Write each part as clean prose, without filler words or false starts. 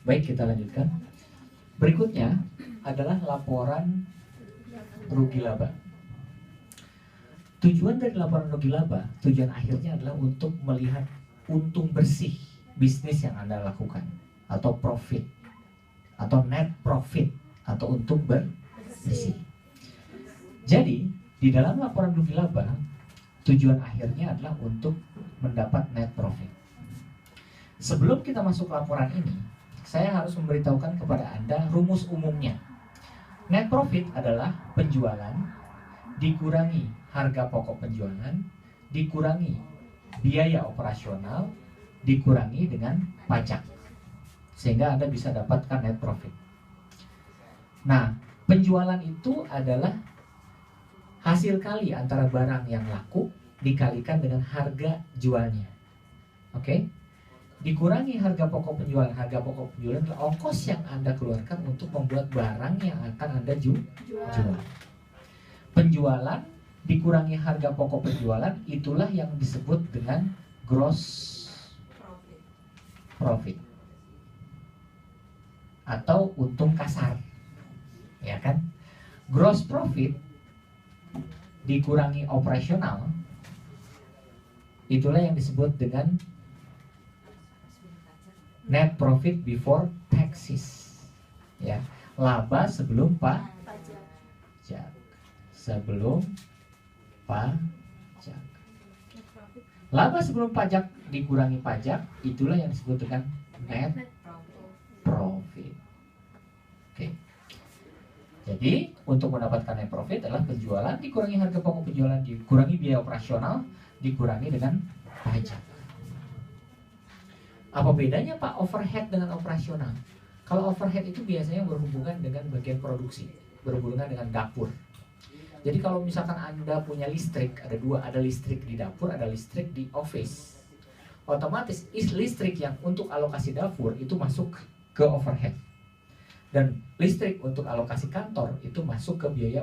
Baik, kita lanjutkan. Berikutnya adalah laporan rugi laba. Tujuan dari laporan rugi laba, tujuan akhirnya adalah untuk melihat untung bersih bisnis yang Anda lakukan, atau profit, atau net profit, atau untung bersih. Jadi, di dalam laporan rugi laba, tujuan akhirnya adalah untuk mendapat net profit. Sebelum kita masuk laporan ini, saya harus memberitahukan kepada Anda rumus umumnya. Net profit adalah penjualan dikurangi harga pokok penjualan, dikurangi biaya operasional, dikurangi dengan pajak, sehingga Anda bisa dapatkan net profit. Nah, penjualan itu adalah hasil kali antara barang yang laku dikalikan dengan harga jualnya. Oke? Dikurangi harga pokok penjualan. Harga pokok penjualan adalah ongkos yang Anda keluarkan untuk membuat barang yang akan Anda jual. Penjualan dikurangi harga pokok penjualan, itulah yang disebut dengan gross profit atau untung kasar, ya kan? Gross profit dikurangi operasional, itulah yang disebut dengan net profit before taxes, ya, laba sebelum pajak. Sebelum pajak. Laba sebelum pajak dikurangi pajak, itulah yang disebut dengan net profit. Oke. Jadi, untuk mendapatkan net profit adalah penjualan dikurangi harga pokok penjualan, dikurangi biaya operasional, dikurangi dengan pajak. Apa bedanya Pak overhead dengan operasional? Kalau overhead itu biasanya berhubungan dengan bagian produksi, berhubungan dengan dapur. Jadi kalau misalkan Anda punya listrik, ada dua, ada listrik di dapur, ada listrik di office. Otomatis listrik yang untuk alokasi dapur itu masuk ke overhead. Dan listrik untuk alokasi kantor itu masuk ke biaya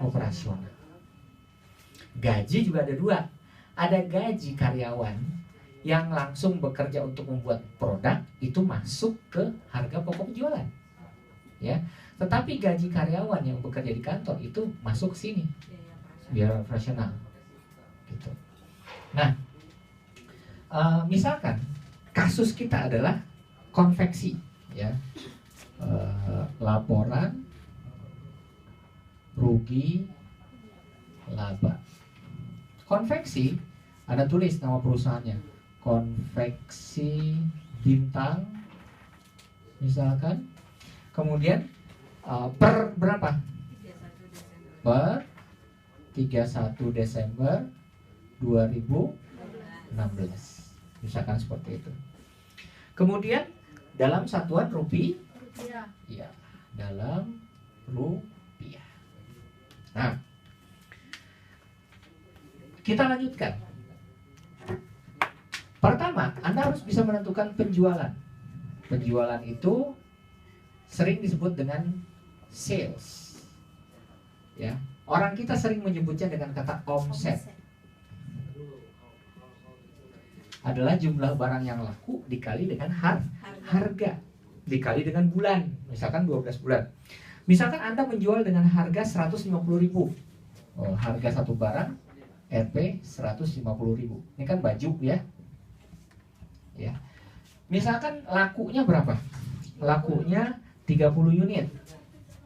operasional. Gaji juga ada dua. Ada gaji karyawan yang langsung bekerja untuk membuat produk, itu masuk ke harga pokok penjualan. Ya. Tetapi gaji karyawan yang bekerja di kantor itu masuk sini, biaya operasional, gitu. Nah, misalkan kasus kita adalah konveksi, ya, laporan rugi laba. Konveksi, Anda tulis nama perusahaannya, Konveksi Bintang, misalkan. Kemudian per berapa? Per 31 Desember 2016. Misalkan seperti itu. Kemudian dalam satuan rupiah. Ya, dalam rupiah. Nah, kita lanjutkan. Pertama, Anda harus bisa menentukan penjualan. Penjualan itu sering disebut dengan sales, ya. Orang kita sering menyebutnya dengan kata omset. Adalah jumlah barang yang laku dikali dengan harga, dikali dengan bulan. Misalkan 12 bulan. Misalkan Anda menjual dengan harga 150.000. Oh, harga satu barang Rp 150.000. Ini kan baju, ya. Ya. Misalkan lakunya berapa? Lakunya 30 unit.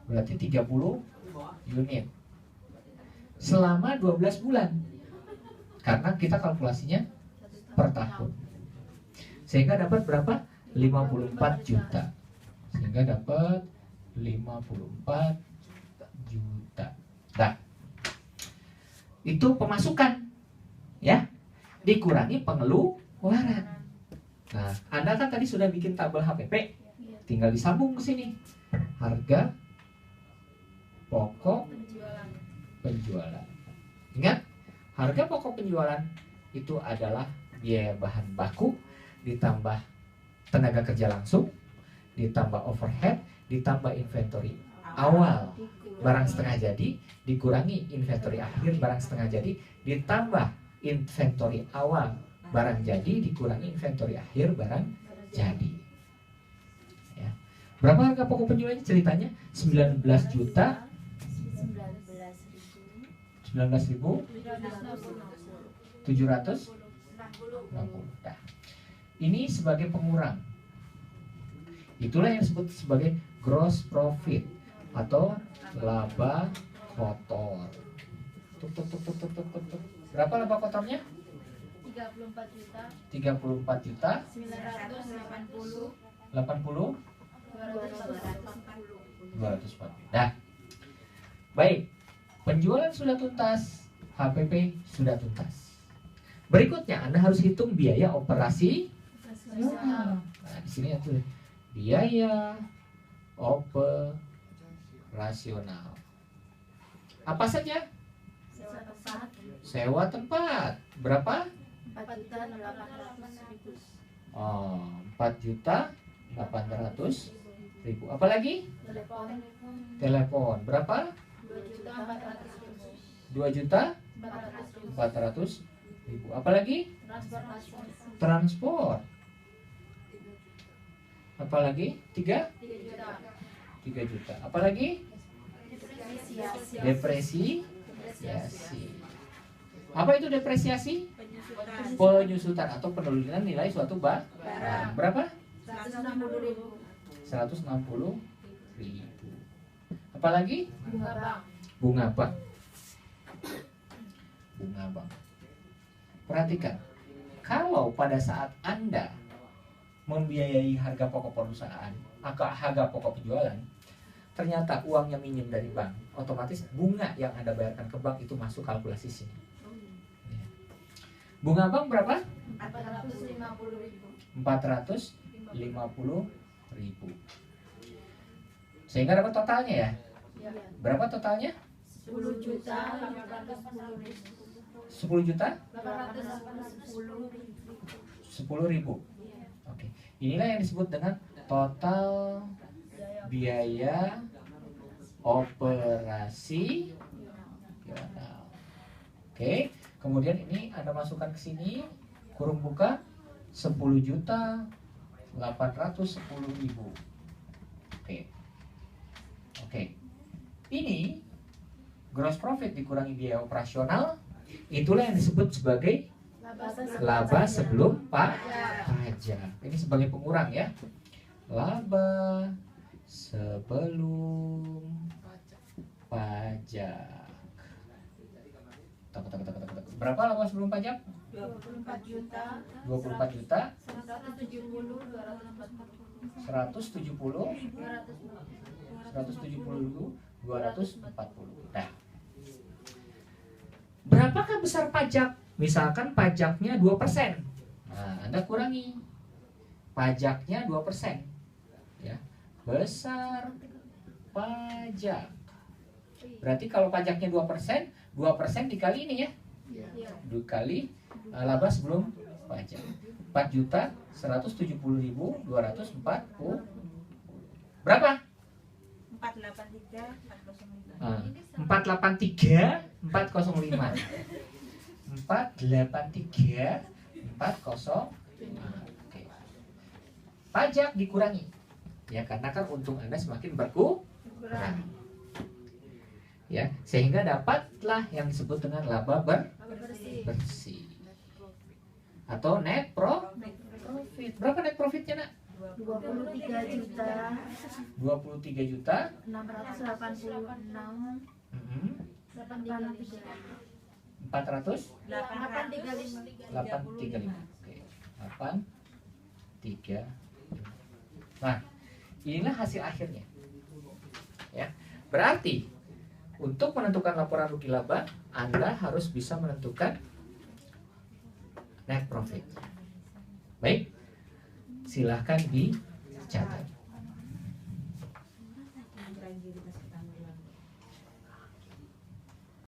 Berarti 30 unit selama 12 bulan. Karena kita kalkulasinya per tahun. Sehingga dapat berapa? 54 juta. Sehingga dapat 54 juta. Nah, itu pemasukan, ya. Dikurangi pengeluaran. Nah, Anda kan tadi sudah bikin tabel HPP. Tinggal disambung ke sini. Harga pokok penjualan. Ingat, harga pokok penjualan itu adalah biaya bahan baku ditambah tenaga kerja langsung, ditambah overhead, ditambah inventory awal barang setengah jadi, dikurangi inventory akhir barang setengah jadi, ditambah inventory awal barang jadi, dikurangi inventory akhir barang jadi. Berapa harga pokok penjualannya ceritanya? 19 juta 19.760. Nah, ini sebagai pengurang. Itulah yang disebut sebagai gross profit atau laba kotor. Berapa laba kotornya? 34 juta 980 80 240. 240. Nah, baik. Penjualan sudah tuntas, HPP sudah tuntas. Berikutnya Anda harus hitung biaya operasi. Nah, di sini ya tuh biaya operasional. Apa saja? Sewa tempat. Berapa? 4.800.000. Oh, 4.800.000. Apalagi? Telepon. Berapa? 2.400.000. Apalagi? Transport. Apalagi? 3 juta. Apalagi? Depresiasi. Apa itu depresiasi? Penyusutan atau penurunan nilai suatu barang. Berapa? 160.000. Apalagi? Bunga bank. Perhatikan, kalau pada saat Anda membiayai harga pokok perusahaan atau harga pokok penjualan, ternyata uangnya minjem dari bank, otomatis bunga yang Anda bayarkan ke bank itu masuk kalkulasi sini. Bunga bank berapa? 450.000. Sehingga dapat totalnya ya? Berapa totalnya? 10 juta 10 juta 810.000. 10.000. Oke. Inilah yang disebut dengan total biaya operasi. Oke. Kemudian ini Anda masukkan ke sini, kurung buka 10.810.000. Oke. Ini gross profit dikurangi biaya operasional, itulah yang disebut sebagai laba sebelum pajak. Ini sebagai pengurang ya. Laba sebelum pajak. Berapa laba sebelum pajak? 24 juta 170.240. Nah, berapakah besar pajak? Misalkan pajaknya 2%. Nah, Anda kurangi pajaknya 2%. Ya. Besar pajak. Berarti kalau pajaknya 2%, 2% dikali ini ya. Dikali laba sebelum pajak. 4.170.240. Berapa? 483 405. 483 405. Oke. Pajak dikurangi. Ya, karena kan untung Anda semakin berkurang. Ya, sehingga dapatlah yang disebut dengan laba bersih atau net profit. Berapa net profitnya, Nak? 23 juta 23 juta 686 400 835. 835. Oke. 835. Nah, inilah hasil akhirnya. Ya. Berarti untuk menentukan laporan rugi laba, Anda harus bisa menentukan net profit. Baik, silahkan dicatat.